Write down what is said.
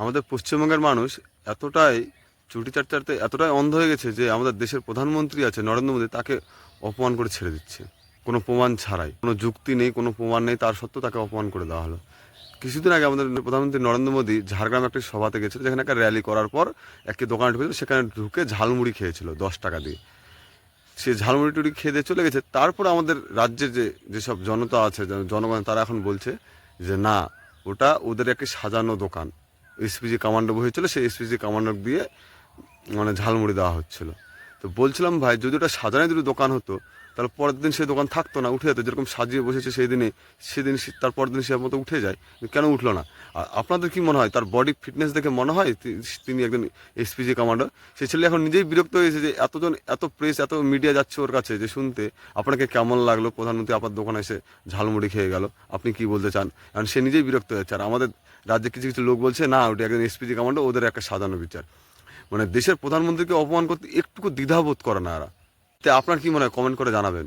আমাদের পশ্চিমবঙ্গের মানুষ এতটাই চুটি চাটতে এতটাই অন্ধ হয়ে গেছে যে আমাদের দেশের প্রধানমন্ত্রী আছে নরেন্দ্র মোদী, তাকে অপমান করে ছেড়ে দিচ্ছে কোনো প্রমাণ ছাড়াই। কোনো যুক্তি নেই, কোনো প্রমাণ নেই, তার সত্ত্বেও তাকে অপমান করে দেওয়া হলো। কিছুদিন আগে আমাদের প্রধানমন্ত্রী নরেন্দ্র মোদী ঝাড়গ্রামে একটি সভাতে গেছিল, যেখানে একটা র্যালি করার পর একটি দোকানে ঢুকেছিল, সেখানে ঢুকে ঝালমুড়ি খেয়েছিল 10 টাকা দিয়ে। সে ঝালমুড়ি টুড়ি খেয়ে দিয়ে চলে গেছে। তারপর আমাদের রাজ্যের যেসব জনতা আছে, জনগণ, তারা এখন বলছে যে না, ওটা ওদের একটি সাজানো দোকান, এসপিজি কমান্ডো বসেছিল, সেই এসপিজি কমান্ডো দিয়ে মানে ঝালমুড়ি দেওয়া হচ্ছিল। তো বলছিলাম ভাই, যদি ওটা সাজানো যদি দোকান হতো, তাহলে পরের দিন সেই দোকান থাকতো না, উঠে যেত। যেরকম সাজিয়ে বসেছে সেই দিনে, সেদিন তার পরের দিন সে মতো উঠে যায়, কেন উঠলো না? আর আপনাদের কি মনে হয়, তার বডি ফিটনেস দেখে মনে হয় তিনি একজন এসপিজি কমান্ডার? সে ছেলে এখন নিজেই বিরক্ত হয়েছে যে এতজন, এত প্রেস, এত মিডিয়া যাচ্ছে ওর কাছে, যে শুনতে আপনাকে কেমন লাগলো প্রধানমন্ত্রী আপনার দোকানে এসে ঝালমুড়ি খেয়ে গেল, আপনি কি বলতে চান? কারণ সে নিজেই বিরক্ত হয়েছে। আর আমাদের রাজ্যে কিছু কিছু লোক বলছে না, ওটা একজন এসপিজি কমান্ডার, ওদের একটা সাজানো বিচার। মানে দেশের প্রধানমন্ত্রীকে অপমান করতে একটুকু দ্বিধাবোধ করে না এরা। তে আপনার কি মনে হয়, কমেন্ট করে জানাবেন।